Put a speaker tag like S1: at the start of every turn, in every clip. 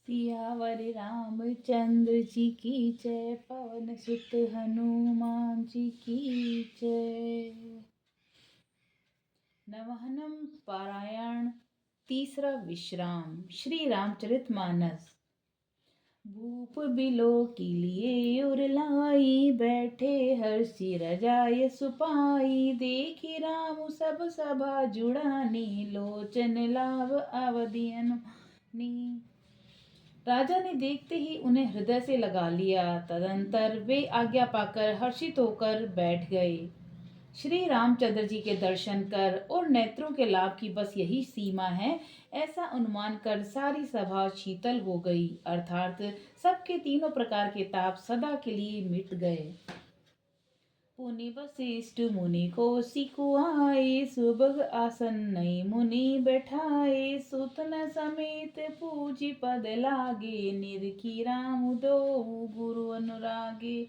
S1: सियावर रामचंद्र जी की जय, पवन सुत हनुमान जी की जय। नवहनम पारायण तीसरा विश्राम। श्री रामचरितमानस। भूप बिलो की लिए उर लाई, बैठे हर्षि रजाय सुपाई। देखी राम सब सभा जुड़ानी, लोचन लाभ अवधि अनुमानी। राजा ने देखते ही उन्हें हृदय से लगा लिया। तदंतर वे आज्ञा पाकर हर्षित होकर बैठ गए। श्री रामचंद्र जी के दर्शन कर और नेत्रों के लाभ की बस यही सीमा है, ऐसा अनुमान कर सारी सभा शीतल हो गई, अर्थात सबके तीनों प्रकार के ताप सदा के लिए मिट गए। पुनि वशिष्ठ मुनि कौशिक आए, सुबह आसन नई मुनि बैठाए। सुतन समेत पूजी पद लागे, निरखी राम दो गुरु अनुरागे।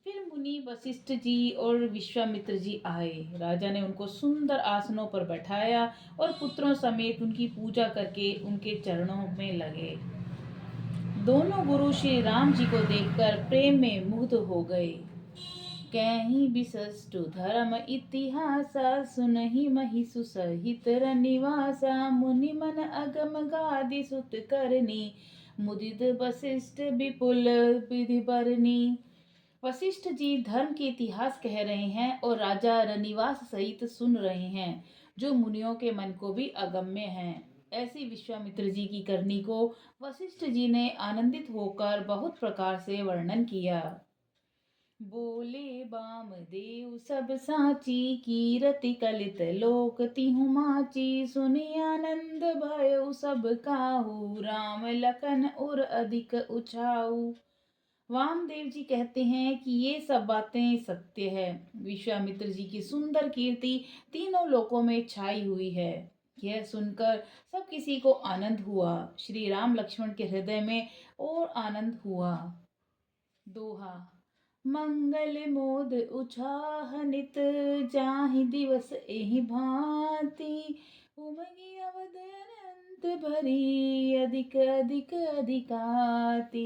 S1: फिर मुनि वशिष्ठ जी और विश्वामित्र जी आए। राजा ने उनको सुंदर आसनों पर बैठाया और पुत्रों समेत उनकी पूजा करके उनके चरणों में लगे। दोनों गुरु श्री राम जी को देखकर प्रेम में मुग्ध हो गए। कहीं विशिष्ट धर्म इतिहासा, सुनहि महि सुसहित रनिवासा। मुनि मन अगम गादि सुत करनी, मुदित वशिष्ठ विपुल विधि बरनी। वशिष्ठ जी धर्म के इतिहास कह रहे हैं और राजा रनिवास सहित सुन रहे हैं, जो मुनियों के मन को भी अगम्य है। ऐसी विश्वामित्र जी की करनी को वशिष्ठ जी ने आनंदित होकर बहुत प्रकार से वर्णन किया। बोले बाम देव सब साची, कीरति कलित लोक तिहु माची। सुनि आनंद भयो सब काहू, राम लखन और अधिक उछाऊ। वामदेव जी कहते हैं कि ये सब बातें सत्य है। विश्वामित्र जी की सुंदर कीर्ति तीनों लोकों में छाई हुई है। यह सुनकर सब किसी को आनंद हुआ। श्री राम लक्ष्मण के हृदय में और आनंद हुआ। दोहा। मंगल मोद उछाह नित, जाहि दिवस एहि भांति। उमगी अवध अनंत भरी, अधिक अधिक अधिकाति।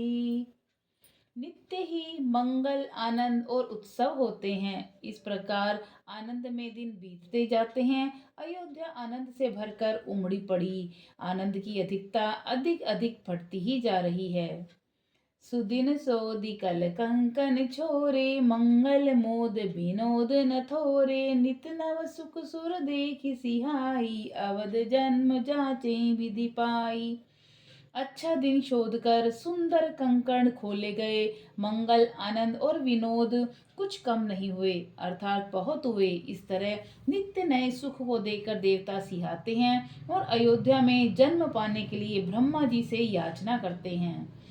S1: नित्य ही मंगल, आनंद और उत्सव होते हैं। इस प्रकार आनंद में दिन बीतते जाते हैं। अयोध्या आनंद से भरकर उमड़ी पड़ी। आनंद की अधिकता अधिक अधिक बढ़ती ही जा रही है। सुदिन सोदि कल कंकन छोरे, मंगल मोद विनोद न थोरे। नित नव सुख सुर देखि सिहाई, अवध जन्म जाचे विधि पाई। अच्छा दिन शोध कर सुंदर कंकण खोले गए। मंगल, आनंद और विनोद कुछ कम नहीं हुए, अर्थात बहुत हुए। इस तरह नित्य नए सुख को देकर देवता सिहाते हैं और अयोध्या में जन्म पाने के लिए ब्रह्मा जी से याचना करते हैं।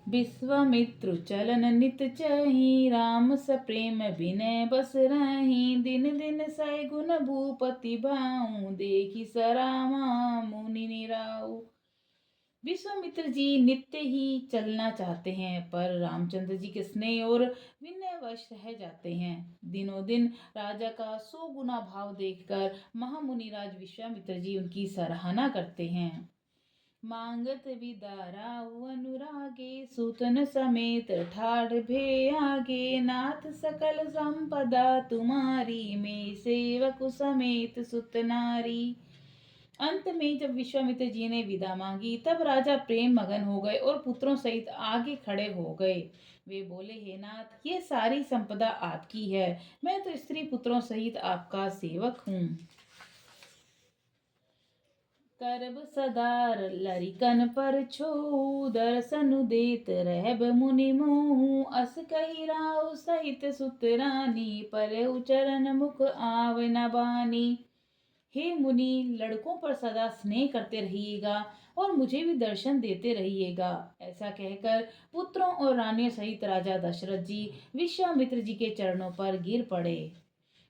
S1: विश्वामित्र चलन नित चही, राम सप्रेम विनय बस रही। दिन दिन सै गुण भूपति भाऊ, देखी सरामा मुनि निराऊ। विश्वामित्र जी नित्य ही चलना चाहते हैं, पर रामचंद्र जी के स्नेह और विनयवश रह जाते हैं। दिनों दिन राजा का 100 गुना भाव देखकर महामुनिराज विश्वामित्र जी उनकी सराहना करते हैं। मांगत विदाराऊ अनुरागे, सूतन समेत ठाड़ भे आगे। नाथ सकल संपदा तुम्हारी, में सेवक समेत सुत नारी। अंत में जब विश्वामित्र जी ने विदा मांगी, तब राजा प्रेम मगन हो गए और पुत्रों सहित आगे खड़े हो गए। वे बोले, हे नाथ, ये सारी संपदा आपकी है, मैं तो स्त्री पुत्रों सहित आपका सेवक हूँ। करब सदार लरिकन पर छो, दर्शन देत रहब मुनि मोहू। अस कही राव सहित सुत रानी, पर उचरण मुख आव न बानी। हे मुनि, लड़कों पर सदा स्नेह करते रहिएगा और मुझे भी दर्शन देते रहिएगा। ऐसा कहकर पुत्रों और रानियों सहित राजा दशरथ जी विश्वामित्र जी के चरणों पर गिर पड़े।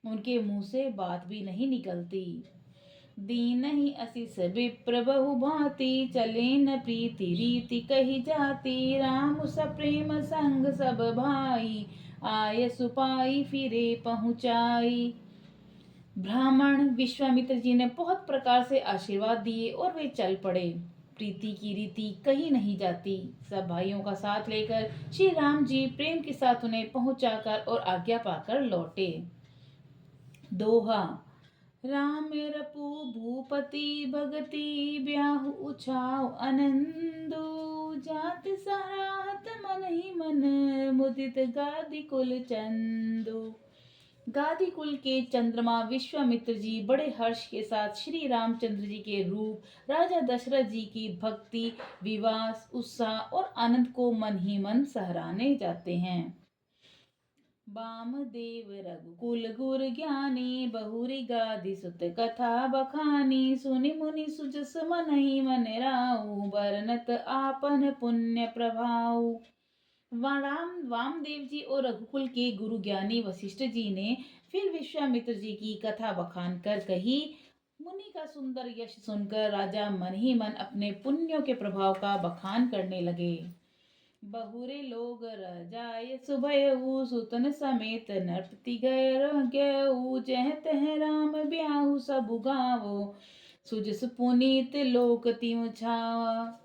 S1: उनके मुंह से बात भी नहीं निकलती। दीन ही असिस विप्र बहु भांति, चले न प्रीति रीति कही जाती। राम सप्रेम संग सब भाई, आय सुपाई फिरे पहुँचाई। ब्राह्मण विश्वामित्र जी ने बहुत प्रकार से आशीर्वाद दिए और वे चल पड़े। प्रीति की रीति कहीं नहीं जाती। सब भाइयों का साथ लेकर श्री राम जी प्रेम के साथ उन्हें पहुंचाकर और आज्ञा पाकर लौटे। दोहा। राम रपु भूपति भगति ब्याहु उछाव आनंदो, जात सराहत मन ही मन मुदित गादि कुल चंदो। गादी कुल के चंद्रमा विश्वामित्र जी बड़े हर्ष के साथ श्री रामचंद्र जी के रूप, राजा दशरथ जी की भक्ति, विवास, उत्साह और आनंद को मन ही मन सहराने जाते हैं। वामदेव रघुकुल गुर ज्ञानी, बहुरी गादी सुत कथा बखानी, सुनि मुनि सुजस मन ही मन राऊ, बरनत आपन पुण्य प्रभाऊ। वामदेव जी और रघुकुल के गुरु ज्ञानी वशिष्ठ जी ने फिर विश्वामित्र जी की कथा बखान कर कही। मुनि का सुंदर यश सुनकर राजा मन ही मन अपने पुण्यों के प्रभाव का बखान करने लगे। बहुरे लोग रह जाय सुभयऊ, सुतन समेत नरपति गयऊ, जह तह राम ब्याहु सबु गावो, सुजस पुनीत लोक तिम छावा।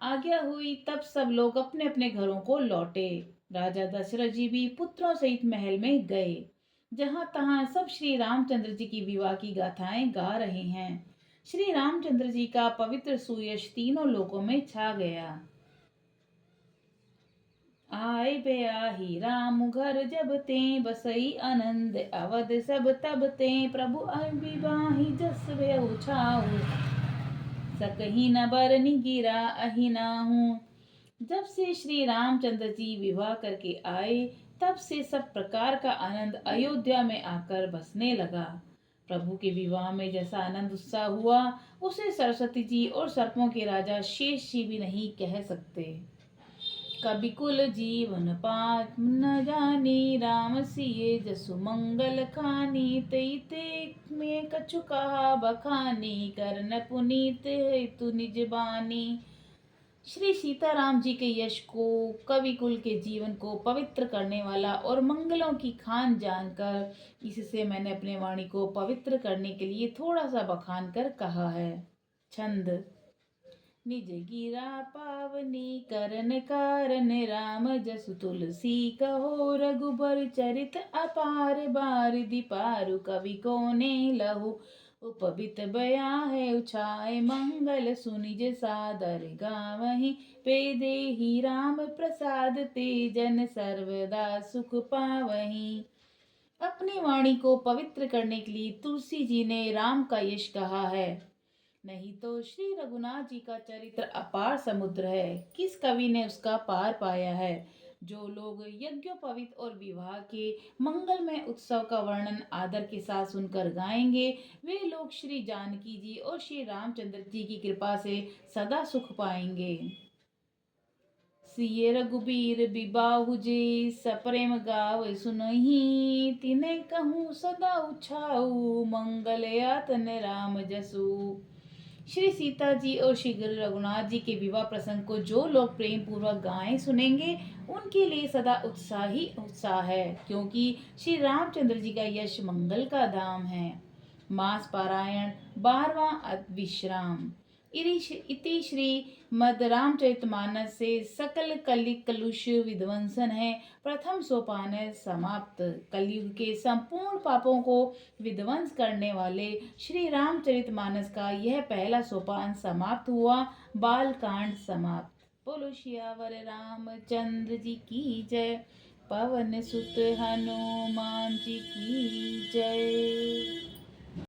S1: आज्ञा हुई तब सब लोग अपने अपने घरों को लौटे। राजा दशरथ जी भी पुत्रों सहित महल में गए। जहां तहां सब श्री रामचंद्र जी की विवाह की गाथाएं गा रहे हैं। श्री रामचंद्र जी का पवित्र सुयश तीनों लोकों में छा गया। आए ब्याही राम घर जब ते, बसई आनंद अवध सब तब ते, प्रभु अविवाही जस व्यहु छाऊ, सकही न बरनी गिरा अहि नाहू। जब से श्री रामचंद्र जी विवाह करके आए तब से सब प्रकार का आनंद अयोध्या में आकर बसने लगा। प्रभु के विवाह में जैसा आनंद उत्साह हुआ उसे सरस्वती जी और सर्पों के राजा शेष जी भी नहीं कह सकते। कवि कुल जीवन पात न जानी, राम सिए जसु मंगल खानी, तई ते में कछु कहा बखानी, करन पुनीत हेतु निज बानी। श्री सीताराम जी के यश को, कवि कुल के जीवन को पवित्र करने वाला और मंगलों की खान जानकर इससे मैंने अपने वाणी को पवित्र करने के लिए थोड़ा सा बखान कर कहा है। छंद। निज गिरा पावनी करन कारण, राम जसु तुलसी कहो, रघुबर चरित अपार बारिधि पारु, कवि को ने लहु उपबित बया है, उछाए मंगल सुनिज सादर गावहीं, पे देहि राम प्रसाद ते, जन सर्वदा सुख पावहीं। अपनी वाणी को पवित्र करने के लिए तुलसी जी ने राम का यश कहा है। नहीं तो श्री रघुनाथ जी का चरित्र अपार समुद्र है, किस कवि ने उसका पार पाया है। जो लोग यज्ञोपवीत और विवाह के मंगलमय उत्सव का वर्णन आदर के साथ सुनकर गाएंगे, वे लोग श्री जानकी जी और श्री रामचंद्र जी की कृपा से सदा सुख पाएंगे। सिय रघुबीर बिबाहु जे, सप्रेम गाव सुनहि, तिने कहूँ सदा उछाऊ, मंगल यातन राम जसु। श्री सीता जी और श्री गुरु रघुनाथ जी के विवाह प्रसंग को जो लोग प्रेम पूर्वक गाएं सुनेंगे उनके लिए सदा उत्साह ही उत्साह है, क्योंकि श्री रामचंद्र जी का यश मंगल का धाम है। मास पारायण 12वां विश्राम। इति श्री मद रामचरितमानस से सकल कलि कलुष विध्वंसन है प्रथम सोपान समाप्त। कलयुग के संपूर्ण पापों को विध्वंस करने वाले श्री रामचरितमानस का यह पहला सोपान समाप्त हुआ। बालकांड समाप्त। बोलो सियावर रामचंद्र जी की जय। पवन सुत हनुमान जी की जय।